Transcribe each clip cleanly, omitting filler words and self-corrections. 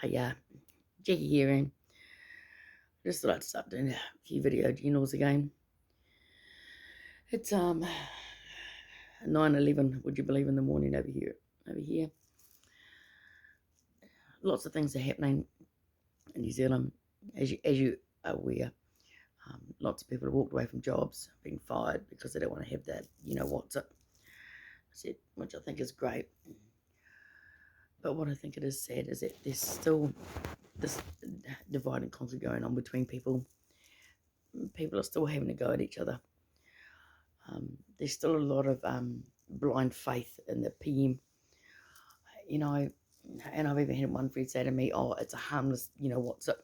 Hey, Jackie here, and just thought I'd start doing a few video journals again. It's 9:11. Would you believe, in the morning over here? Over here, lots of things are happening in New Zealand, as you are aware. Lots of people have walked away from jobs, being fired because they don't want to have that. You know what's it? Which I think is great. But what I think it is sad is that there's still this divide and conquer going on between people. People are still having to go at each other. There's still a lot of blind faith in the PM, you know, and I've even had one friend say to me, oh, it's a harmless, what's it,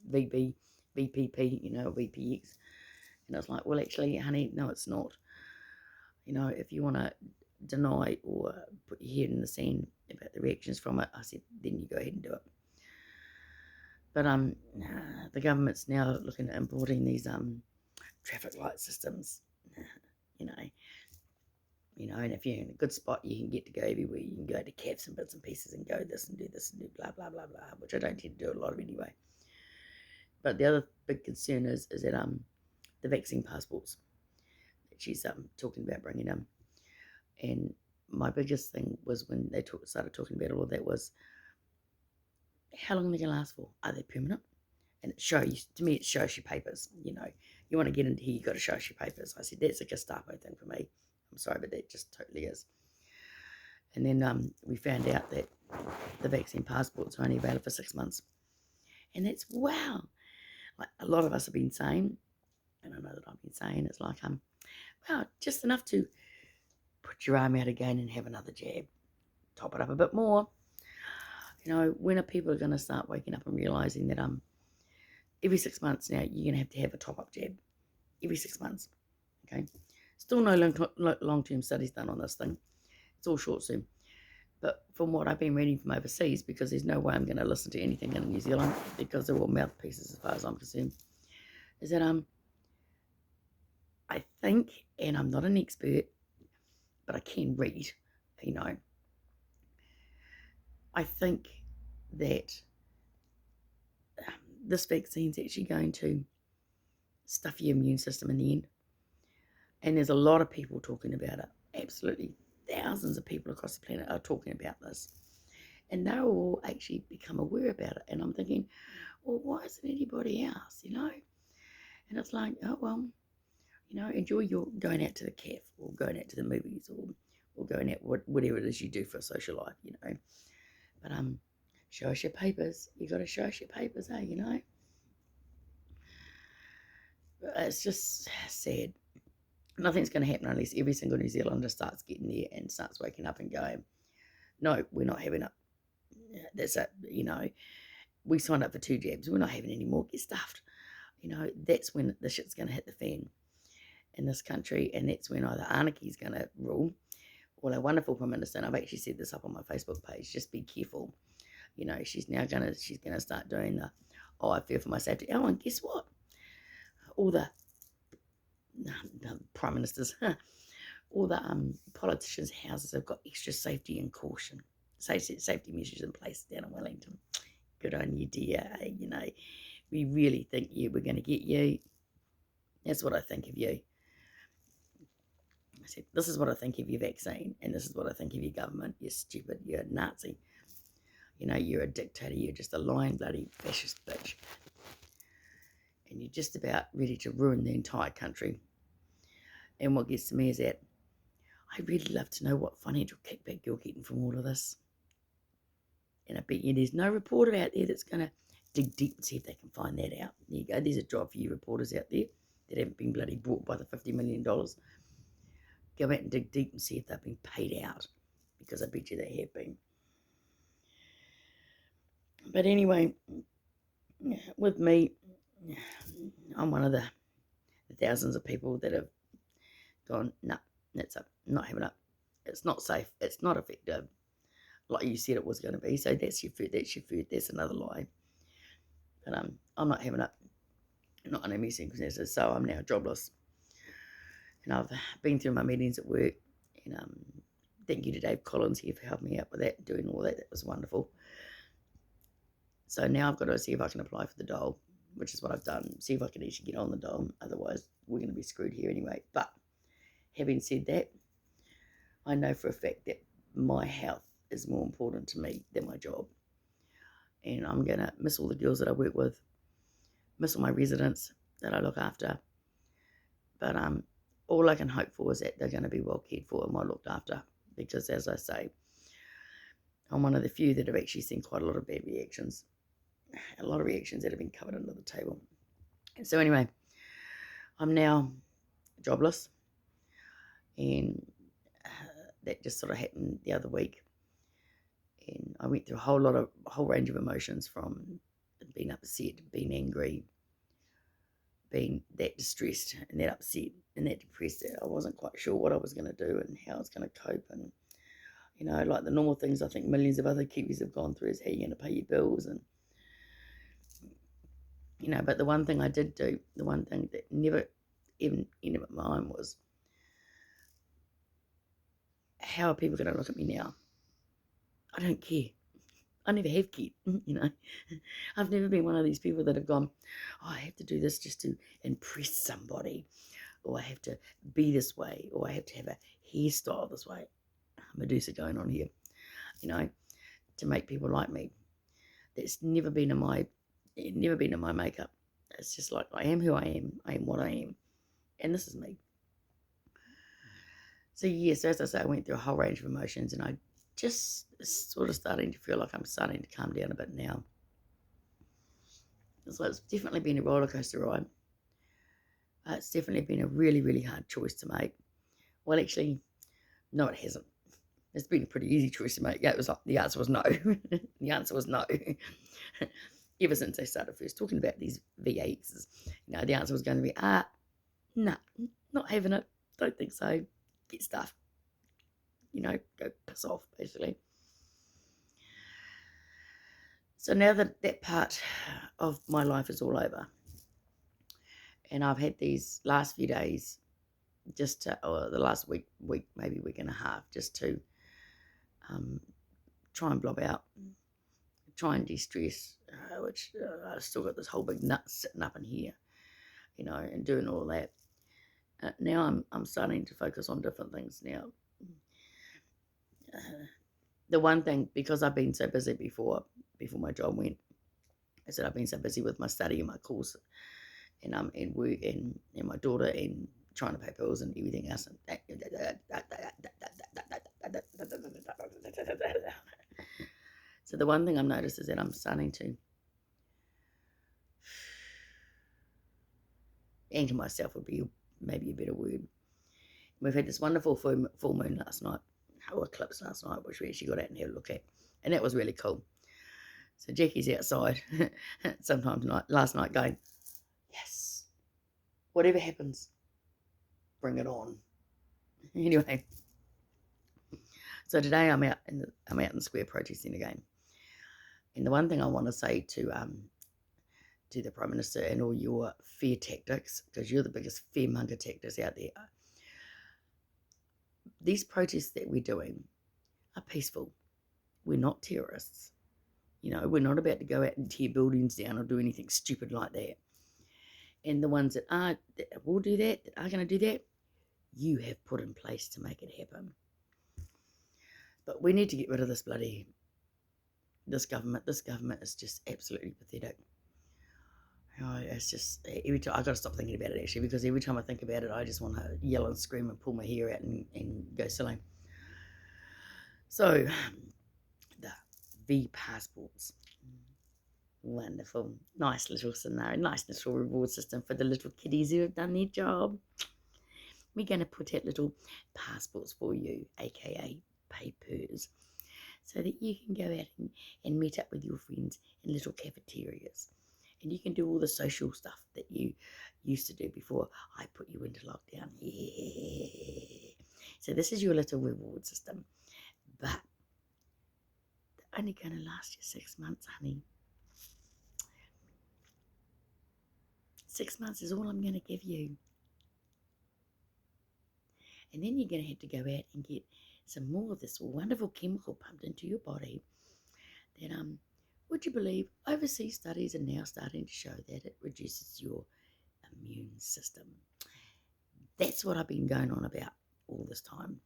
VPP, VPX. And I was like, well, actually, honey, no, it's not. If you want to deny or put your head in the sand about the reactions from it, I said, then you go ahead and do it. But the government's now looking at importing these traffic light systems, you know, and if you're in a good spot, you can get to go everywhere. You can go to cabs and bits and pieces and go this and do this and do blah, blah, blah, blah, which I don't tend to do a lot of anyway. But the other big concern is that the vaccine passports that she's talking about bringing in. And my biggest thing was when they started talking about all of that was, how long are they going to last for? Are they permanent? And to me, it shows you papers. You want to get into here, you've got to show us your papers. I said, that's a Gestapo thing for me. I'm sorry, but that just totally is. And then we found out that the vaccine passports are only valid for 6 months. And that's wow. Like a lot of us have been saying, and I know that I've been saying, it's like, wow, just enough to put your arm out again and have another jab. Top it up a bit more. When are people going to start waking up and realising that every 6 months now you're going to have a top-up jab. Every 6 months. Okay? Still no long-term studies done on this thing. It's all short-term. But from what I've been reading from overseas, because there's no way I'm going to listen to anything in New Zealand, because they're all mouthpieces as far as I'm concerned, is that I think, and I'm not an expert, but I can read, I think that this vaccine's actually going to stuff your immune system in the end. And there's a lot of people talking about it. Absolutely thousands of people across the planet are talking about this. And they'll all actually become aware about it. And I'm thinking, well, why isn't anybody else, And it's like, oh, well, enjoy your going out to the cafe or going out to the movies or going out, whatever it is you do for a social life, But show us your papers. You got to show us your papers, It's just sad. Nothing's going to happen unless every single New Zealander starts getting there and starts waking up and going, no, we're not having it. That's it, We signed up for 2 jabs. We're not having any more. Get stuffed. That's when the shit's going to hit the fan in this country, and that's when either anarchy's going to rule, or our wonderful Prime Minister, and I've actually said this up on my Facebook page, just be careful. She's going to start doing I fear for my safety. Oh, and guess what? All the prime ministers, all the politicians' houses have got extra safety and caution, safety measures in place down in Wellington. Good on you, dear. We really think we're going to get you. That's what I think of you. I said, this is what I think of your vaccine, and this is what I think of your government. You're stupid. You're a Nazi. You're a dictator. You're just a lying, bloody fascist bitch. And you're just about ready to ruin the entire country. And what gets to me is that I really love to know what financial kickback you're getting from all of this. And I bet you there's no reporter out there that's going to dig deep and see if they can find that out. There you go. There's a job for you reporters out there that haven't been bloody bought by the $50 million. Go out and dig deep and see if they've been paid out, because I bet you they have been. But anyway, with me, I'm one of the thousands of people that have gone, no, that's up, not having it. It's not safe. It's not effective, like you said it was going to be. So that's your food. That's your food. That's another lie. But I'm not having it. Not under any circumstances. So I'm now jobless, and I've been through my meetings at work. And thank you to Dave Collins here for helping me out with that, doing all that. That was wonderful. So now I've got to see if I can apply for the dole, which is what I've done. See if I can actually get on the dole. Otherwise, we're going to be screwed here anyway. But having said that, I know for a fact that my health is more important to me than my job. And I'm going to miss all the girls that I work with, miss all my residents that I look after. But all I can hope for is that they're going to be well cared for and well looked after. Because as I say, I'm one of the few that have actually seen quite a lot of bad reactions. A lot of reactions that have been covered under the table. And so anyway, I'm now jobless. And that just sort of happened the other week. And I went through a whole range of emotions, from being upset, being angry, being that distressed and that upset and that depressed that I wasn't quite sure what I was going to do and how I was going to cope. And, like the normal things I think millions of other Kiwis have gone through is how you're going to pay your bills. And, but the one thing I did do, the one thing that never even entered my mind was, how are people going to look at me now? I don't care. I never have cared, I've never been one of these people that have gone, I have to do this just to impress somebody, or I have to be this way, or I have to have a hairstyle this way. Medusa going on here, to make people like me. That's never been in my makeup. It's just like, I am who I am. I am what I am. And this is me. So yes, as I say, I went through a whole range of emotions, and I just sort of starting to feel like I'm starting to calm down a bit now. So it's definitely been a roller coaster ride. It's definitely been a really, really hard choice to make. Well, actually, no, it hasn't. It's been a pretty easy choice to make. Yeah, the answer was no. The answer was no. Ever since I started first talking about these VAs, the answer was going to be, nah, not having it. Don't think so. Get stuff. Go piss off, basically. So now that part of my life is all over, and I've had these last few days, or the last week, maybe week and a half, just to try and blob out, try and de-stress, which I've still got this whole big nut sitting up in here, and doing all that. Now I'm starting to focus on different things now. The one thing, because I've been so busy before my job went, I said I've been so busy with my study and my course, and work and my daughter, and trying to pay bills and everything else. So the one thing I've noticed is that I'm starting to anchor myself, would be maybe a better word. We've had this wonderful full moon last night, or eclipse last night, which we actually got out and had a look at, and that was really cool. So Jackie's outside sometime last night going, yes, whatever happens, bring it on. Anyway, so today I'm out in the square protesting again. And the one thing I want to say to the Prime Minister and all your fear tactics, because you're the biggest fearmonger tactics out there, these protests that we're doing are peaceful. We're not terrorists. We're not about to go out and tear buildings down or do anything stupid like that. And the ones that will do that are going to do that, you have put in place to make it happen. But we need to get rid of this government. This government is just absolutely pathetic. It's just, every time I've got to stop thinking about it, actually, because every time I think about it, I just want to yell and scream and pull my hair out and go silly. So, the V passports. Wonderful. Nice little scenario. Nice little reward system for the little kiddies who have done their job. We're going to put out little passports for you, aka papers, so that you can go out and meet up with your friends in little cafeterias. And you can do all the social stuff that you used to do before I put you into lockdown. Yeah. So this is your little reward system. But they're only going to last you 6 months, honey. 6 months is all I'm going to give you. And then you're going to have to go out and get some more of this wonderful chemical pumped into your body that would you believe overseas studies are now starting to show that it reduces your immune system? That's what I've been going on about all this time.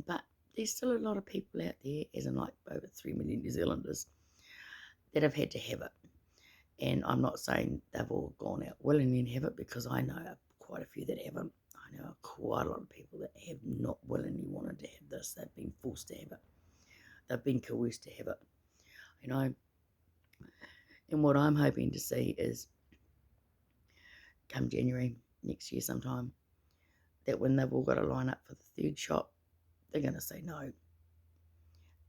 But there's still a lot of people out there, as in like over 3 million New Zealanders, that have had to have it. And I'm not saying they've all gone out willingly and have it, because I know quite a few that haven't. I know quite a lot of people that have not willingly wanted to have this. They've been forced to have it. They've been coerced to have it. And what I'm hoping to see is, come January next year sometime, that when they've all got to line up for the third shot, they're going to say no.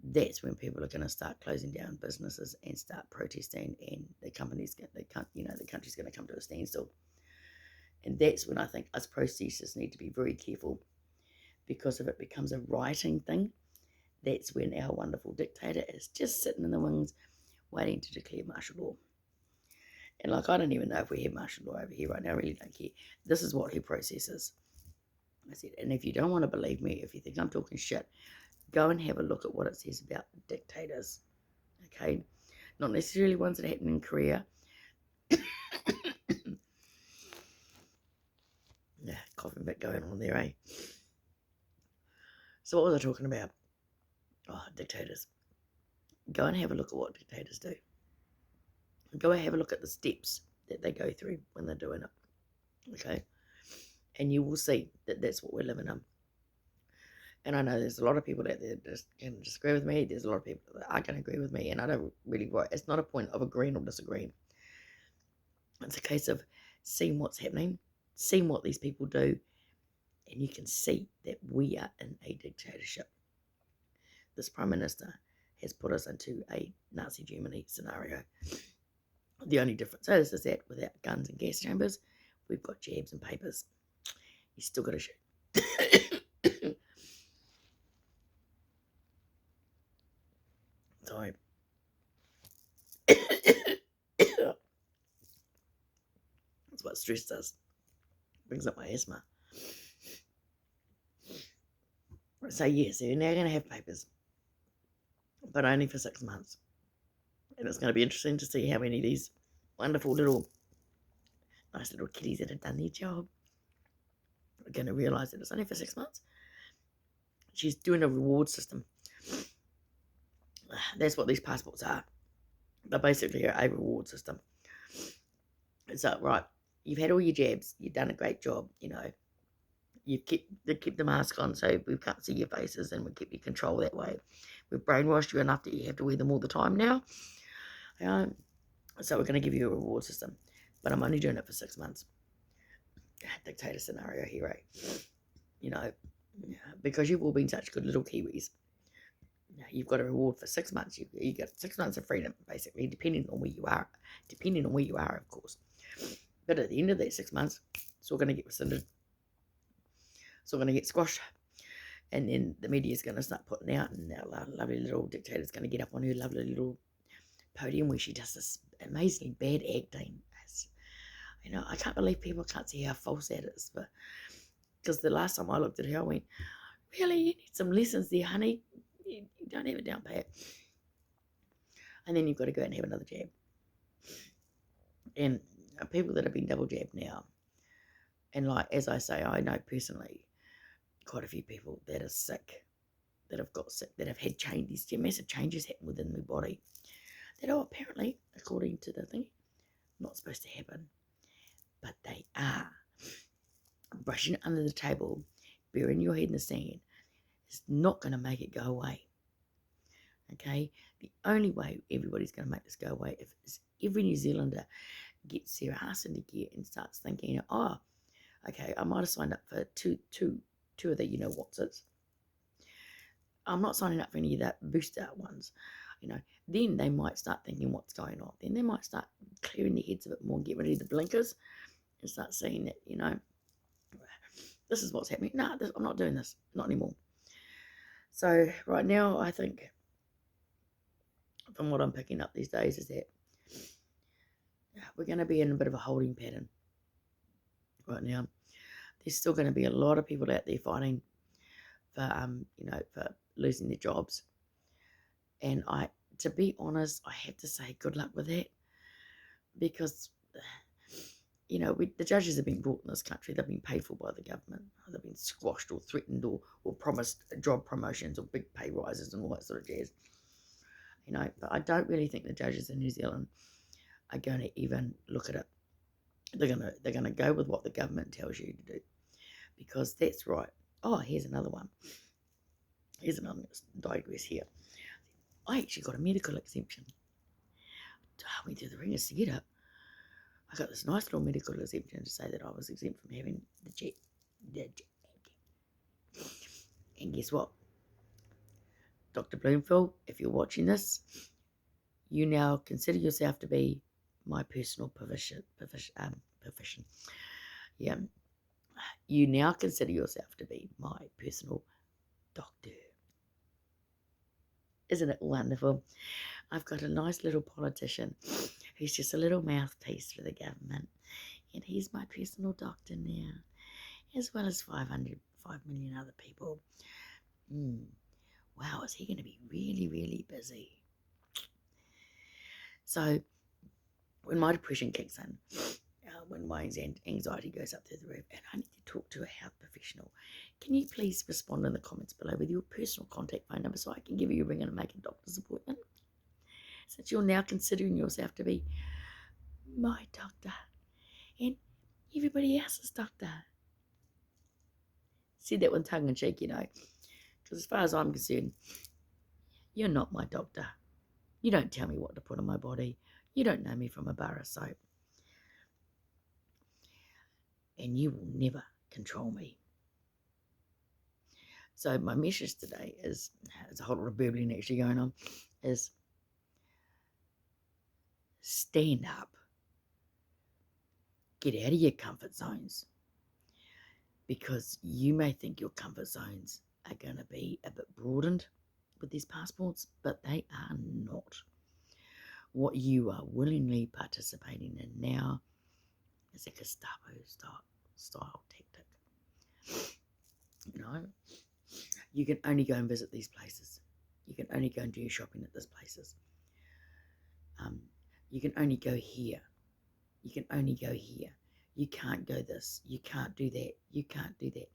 That's when people are going to start closing down businesses and start protesting, and the country's going to come to a standstill. And that's when I think us protesters need to be very careful, because if it becomes a rioting thing, that's when our wonderful dictator is just sitting in the wings waiting to declare martial law. And I don't even know if we have martial law over here right now. I really don't care. This is what he processes. I said, and if you don't want to believe me, if you think I'm talking shit, go and have a look at what it says about dictators. Okay? Not necessarily ones that happen in Korea. Yeah, coughing bit going on there, eh? So what was I talking about? Oh, dictators. Go and have a look at what dictators do. Go and have a look at the steps that they go through when they're doing it. Okay? And you will see that that's what we're living in. And I know there's a lot of people that just can disagree with me. There's a lot of people that are going to agree with me. And I don't really, it's not a point of agreeing or disagreeing. It's a case of seeing what's happening, seeing what these people do, and you can see that we are in a dictatorship. This Prime Minister has put us into a Nazi Germany scenario. The only difference is that without guns and gas chambers, we've got jabs and papers. You still got to shoot. Sorry. That's what stress does. Brings up my asthma. So yes, they're now going to have papers, but only for 6 months. And it's going to be interesting to see how many of these wonderful nice little kiddies that have done their job are going to realise that it's only for 6 months. She's doing a reward system. That's what these passports are. They're basically a reward system. So, right, you've had all your jabs. You've done a great job, You've kept the mask on so we can't see your faces, and we keep your control that way. We've brainwashed you enough that you have to wear them all the time now. So we're going to give you a reward system. But I'm only doing it for 6 months. Dictator scenario here, because you've all been such good little Kiwis. You've got a reward for 6 months. You get 6 months of freedom, basically, depending on where you are. Of course. But at the end of that 6 months, it's all going to get rescinded. It's all going to get squashed. And then the media is going to start putting out, and our lovely little dictator is going to get up on her lovely little podium where she does this amazingly bad acting. I can't believe people can't see how false that is. But because the last time I looked at her, I went, really, you need some lessons there, honey. You don't have it down pat. And then you've got to go out and have another jab. And people that have been double jabbed now, and as I say, I know personally quite a few people that are sick, that have got sick, that have had these massive changes happen within their body, that are apparently, according to the thing, not supposed to happen. But they are. Brushing it under the table, burying your head in the sand, is not going to make it go away. Okay? The only way everybody's going to make this go away is every New Zealander gets their ass into gear and starts thinking, oh, okay, I might have signed up for two of the what's-its. I'm not signing up for any of that booster ones. Then they might start thinking what's going on. Then they might start clearing their heads a bit more and get rid of the blinkers and start seeing that, this is what's happening. No, I'm not doing this. Not anymore. So right now, I think, from what I'm picking up these days, is that we're going to be in a bit of a holding pattern right now. There's still going to be a lot of people out there fighting for, for losing their jobs. And to be honest, I have to say good luck with that, because the judges have been brought in this country. They've been paid for by the government. They've been squashed or threatened or promised job promotions or big pay rises and all that sort of jazz. But I don't really think the judges in New Zealand are going to even look at it. They're gonna go with what the government tells you to do, because that's right. Oh, here's another one. Here's another digress here. I actually got a medical exemption. I went through the ringers to get it. I got this nice little medical exemption to say that I was exempt from having the jet. And guess what? Dr. Bloomfield, if you're watching this, you now consider yourself to be my personal profession. Yeah. You now consider yourself to be my personal doctor. Isn't it wonderful? I've got a nice little politician who's just a little mouthpiece for the government, and he's my personal doctor now, as well as 5 million other people. Wow, is he going to be really, really busy? So when my depression kicks in, when my anxiety goes up through the roof, and I need to talk to a health professional, can you please respond in the comments below with your personal contact phone number so I can give you a ring and make a doctor's appointment? Since you're now considering yourself to be my doctor and everybody else's doctor. Said that with tongue in cheek, because as far as I'm concerned, you're not my doctor. You don't tell me what to put on my body. You don't know me from a bar of soap. And you will never control me. So my message today is, there's a whole lot of burbling actually going on, is stand up. Get out of your comfort zones. Because you may think your comfort zones are going to be a bit broadened with these passports, but they are not. What you are willingly participating in now is a Gestapo style tactic. You can only go and visit these places. You can only go and do your shopping at these places. You can only go here. You can only go here. You can't go this. You can't do that. You can't do that.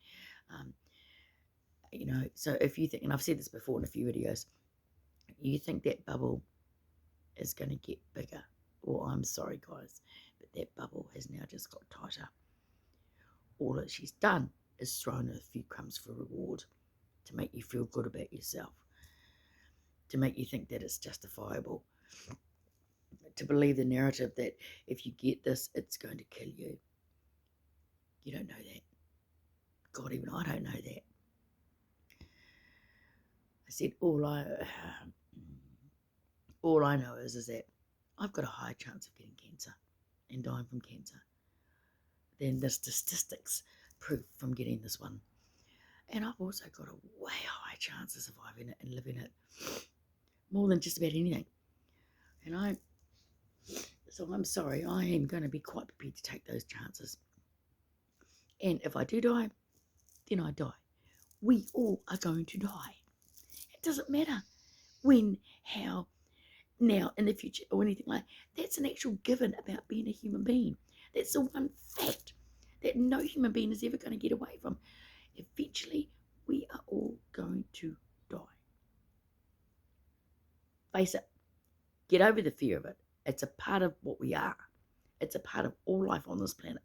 So if you think, and I've said this before in a few videos, you think that bubble is going to get bigger. Well, I'm sorry, guys, but that bubble has now just got tighter. All that she's done is thrown a few crumbs for reward to make you feel good about yourself, to make you think that it's justifiable, to believe the narrative that if you get this, it's going to kill you. You don't know that. God, even I don't know that. I said all I know is that I've got a higher chance of getting cancer and dying from cancer than the statistics prove from getting this one. And I've also got a way higher chance of surviving it and living it, more than just about anything. So I'm sorry, I am going to be quite prepared to take those chances. And if I do die, then I die. We all are going to die. It doesn't matter when, how, now, in the future, or anything like that. That's an actual given about being a human being. That's the one fact that no human being is ever going to get away from. Eventually, we are all going to die. Face it. Get over the fear of it. It's a part of what we are. It's a part of all life on this planet.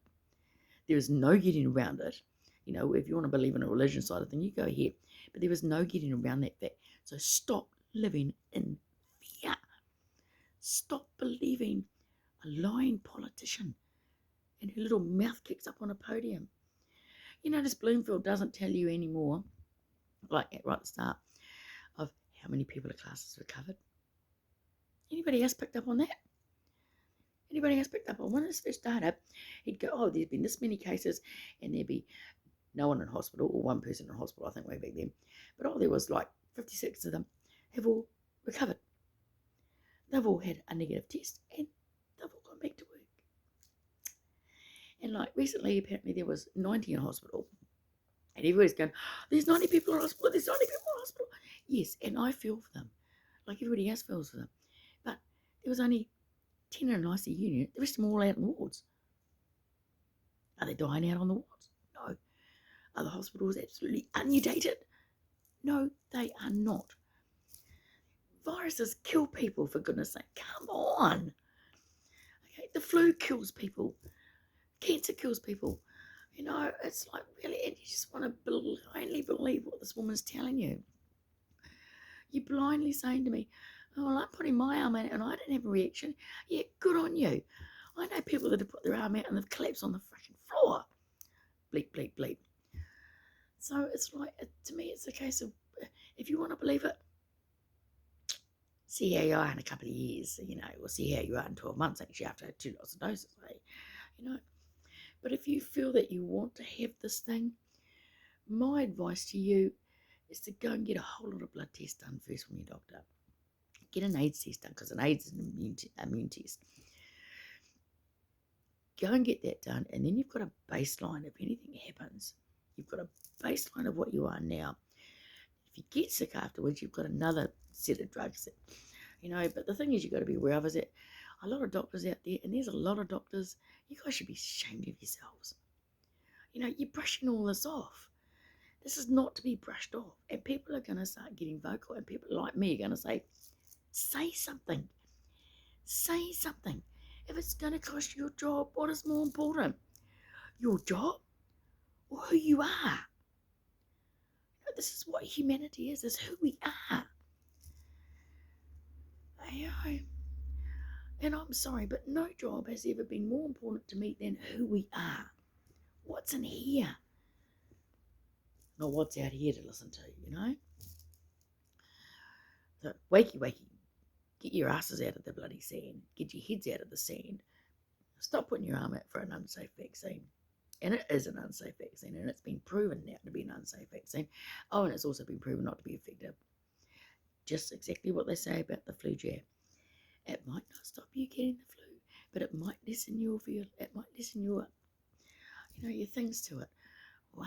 There is no getting around it. If you want to believe in a religion side of thing, you go ahead. But there is no getting around that fact. So stop living in fear. Stop believing a lying politician and her little mouth kicks up on a podium. This Bloomfield doesn't tell you anymore, like right at the start, of how many people are classed as recovered. Anybody else picked up on that? Anybody else picked up on when this first started? He'd go, oh, there's been this many cases, and there'd be no one in hospital, or one person in hospital, I think, way back then. But there was like 56 of them have all recovered. They've all had a negative test, and they've all gone back to work. And recently, apparently there was 90 in hospital. And everybody's going, there's 90 people in hospital, there's 90 people in hospital. Yes, and I feel for them. like everybody else feels for them. But there was only 10 in an ICU unit. The rest of them all out in the wards. Are they dying out on the wards? No. Are the hospitals absolutely inundated? No, they are not. Viruses kill people, for goodness sake. Come on. Okay, the flu kills people. Cancer kills people. It's like, really, and you just want to blindly believe what this woman's telling you. You're blindly saying to me, oh, well, I'm putting my arm out and I didn't have a reaction. Yeah, good on you. I know people that have put their arm out and they've collapsed on the freaking floor. Bleep, bleep, bleep. So it's like, to me, it's a case of, if you want to believe it, see how you are in a couple of years, we'll see how you are in 12 months, actually, after 2 lots of doses, But if you feel that you want to have this thing, my advice to you is to go and get a whole lot of blood tests done first from your doctor. Get an AIDS test done, because an AIDS is an immune test. Go and get that done, and then you've got a baseline. If anything happens, you've got a baseline of what you are now. If you get sick afterwards, you've got another set of drugs. But the thing is, you've got to be aware of is that a lot of doctors out there, and there's a lot of doctors, you guys should be ashamed of yourselves. You're brushing all this off. This is not to be brushed off. And people are going to start getting vocal, and people like me are going to say something. Say something. If it's going to cost you your job, what is more important? Your job or who you are? This is what humanity is who we are. And I'm sorry, but no job has ever been more important to me than who we are. What's in here? Not what's out here to listen to, So, wakey. Get your asses out of the bloody sand. Get your heads out of the sand. Stop putting your arm out for an unsafe vaccine. And it is an unsafe vaccine, and it's been proven now to be an unsafe vaccine. Oh, and it's also been proven not to be effective. Just exactly what they say about the flu jab. It might not stop you getting the flu, but it might lessen your your things to it. Wow.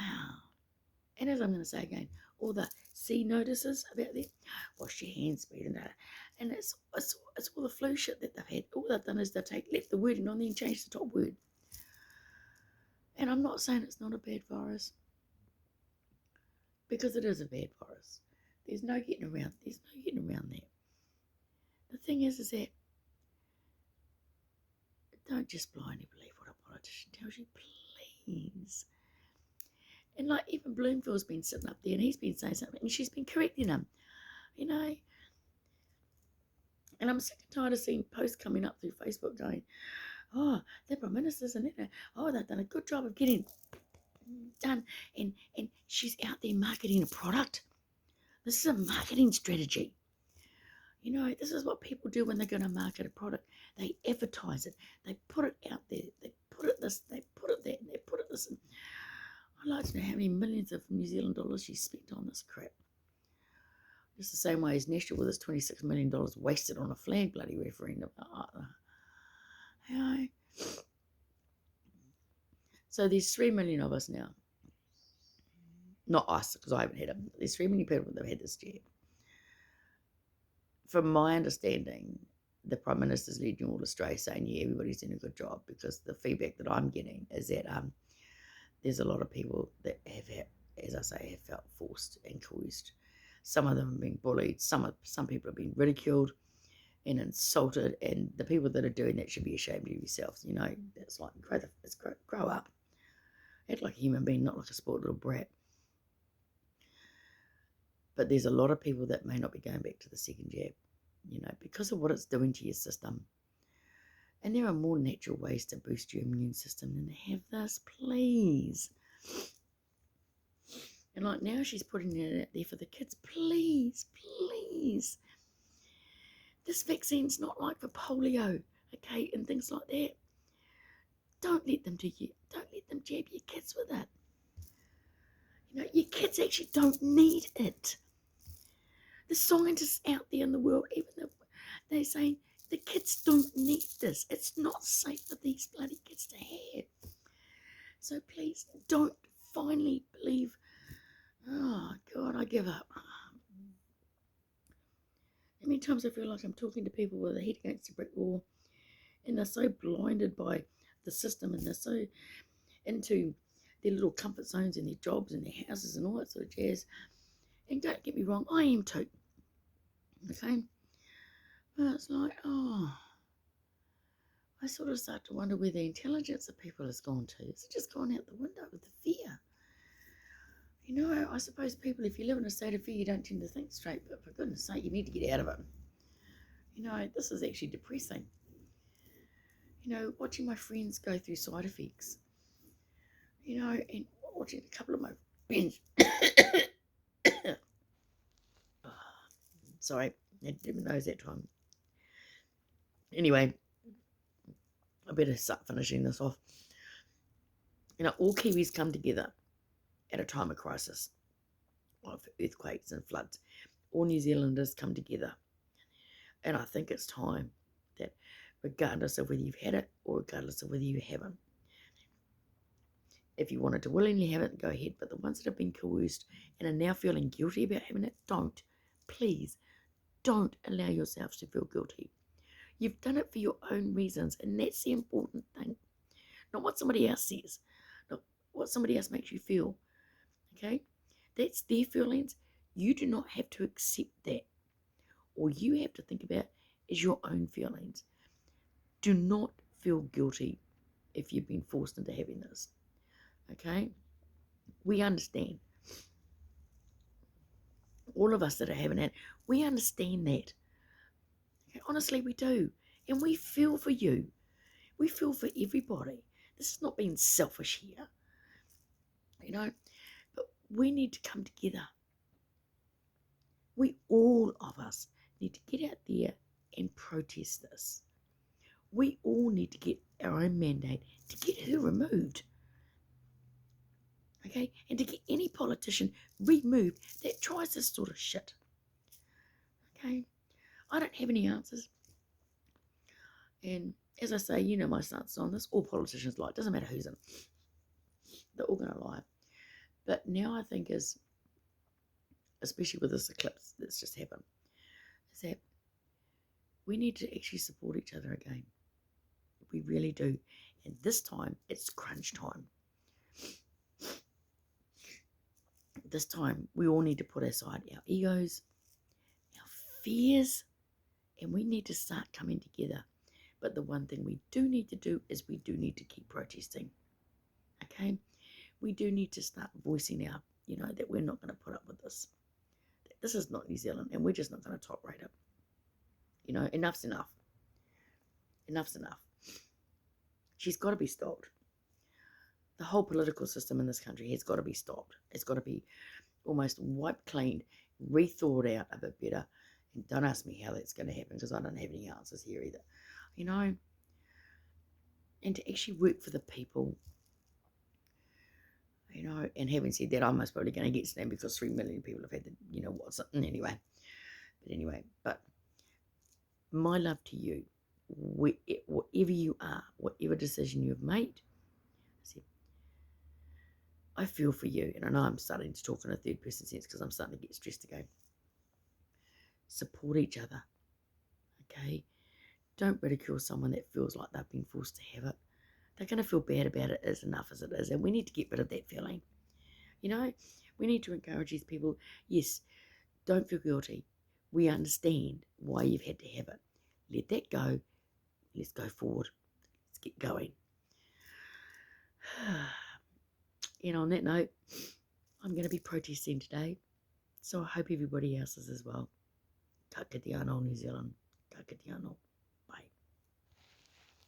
And as I'm going to say again, all the C notices about that, wash your hands, and it's all the flu shit that they've had. All they've done is they've left the wording on there and changed the top word. And I'm not saying it's not a bad virus, because it is a bad virus. There's no getting around that. The thing is that don't just blindly believe what a politician tells you, please. And like even Bloomfield's been sitting up there and he's been saying something and she's been correcting him, And I'm sick and tired of seeing posts coming up through Facebook going, oh, the Prime Minister's and that, oh, they've done a good job of getting done. And she's out there marketing a product. This is a marketing strategy. This is what people do when they're going to market a product. They advertise it. They put it out there. They put it this, they put it that, and they put it this. And I'd like to know how many millions of New Zealand dollars she spent on this crap. Just the same way as Nestor with his $26 million wasted on a flag bloody referendum. So there's 3 million of us now. Not us, because I haven't had it. There's 3 million people that have had this jab. From my understanding, the Prime Minister's leading all astray, saying, yeah, everybody's doing a good job, because the feedback that I'm getting is that there's a lot of people that have, as I say, have felt forced and coerced. Some of them have been bullied. Some people have been ridiculed and insulted, and the people that are doing that should be ashamed of yourselves. That's like, grow up. Act like a human being, not like a spoiled little brat. But there's a lot of people that may not be going back to the second jab, because of what it's doing to your system. And there are more natural ways to boost your immune system than to have this, please. And like now she's putting it out there for the kids. Please, please. This vaccine's not like for polio, okay, and things like that. Don't let them jab your kids with it. Your kids actually don't need it. The scientists out there in the world, even though they're saying the kids don't need this. It's not safe for these bloody kids to have. So please don't finally believe, oh God, I give up. How many times I feel like I'm talking to people with their head against a brick wall, and they're so blinded by the system, and they're so into their little comfort zones and their jobs and their houses and all that sort of jazz. And don't get me wrong, I am too. Okay? But it's like, oh, I sort of start to wonder where the intelligence of people has gone to. It's just gone out the window with the fear. You know, I suppose people, if you live in a state of fear, you don't tend to think straight, but for goodness sake, you need to get out of it. You know, this is actually depressing. You know, watching my friends go through side effects, you know, and watching a couple of my friends. Sorry, I didn't even know that time. Anyway, I better start finishing this off. You know, all Kiwis come together at a time of crisis, of earthquakes and floods. All New Zealanders come together. And I think it's time that, regardless of whether you've had it or regardless of whether you haven't, if you wanted to willingly have it, go ahead. But the ones that have been coerced and are now feeling guilty about having it, don't. Please, don't allow yourselves to feel guilty. You've done it for your own reasons, and that's the important thing. Not what somebody else says, not what somebody else makes you feel. Okay? That's their feelings. You do not have to accept that. All you have to think about is your own feelings. Do not feel guilty if you've been forced into having this. Okay? We understand. All of us that are having it, we understand that. Okay? Honestly, we do. And we feel for you. We feel for everybody. This is not being selfish here. You know? But we need to come together. We, all of us, need to get out there and protest this. We all need to get our own mandate to get her removed. Okay? And to get any politician removed that tries this sort of shit. Okay? I don't have any answers. And as I say, you know my stance on this. All politicians lie. It doesn't matter who's in. They're all going to lie. But now I think is, especially with this eclipse that's just happened, is that we need to actually support each other again. We really do. And this time, it's crunch time. This time, we all need to put aside our egos, our fears, and we need to start coming together. But the one thing we do need to do is we do need to keep protesting. Okay? We do need to start voicing out, you know, that we're not going to put up with this. This is not New Zealand, and we're just not going to tolerate it. You know, enough's enough. Enough's enough. She's got to be stopped. The whole political system in this country has got to be stopped. It's got to be almost wiped clean, rethought out a bit better. And don't ask me how that's going to happen, because I don't have any answers here either. You know, and to actually work for the people. You know, and having said that, I'm most probably going to get slammed because 3 million people have had the, you know, what's anyway. But my love to you, whatever you are, whatever decision you've made, I feel for you. And I know I'm starting to talk in a third person sense because I'm starting to get stressed again. Support each other, okay? Don't ridicule someone that feels like they've been forced to have it. They're going to feel bad about it as enough as it is, and we need to get rid of that feeling. You know, we need to encourage these people. Yes, don't feel guilty. We understand why you've had to have it. Let that go. Let's go forward. Let's get going. And on that note, I'm going to be protesting today, so I hope everybody else is as well. Ka kite anō, New Zealand. Ka kite anō.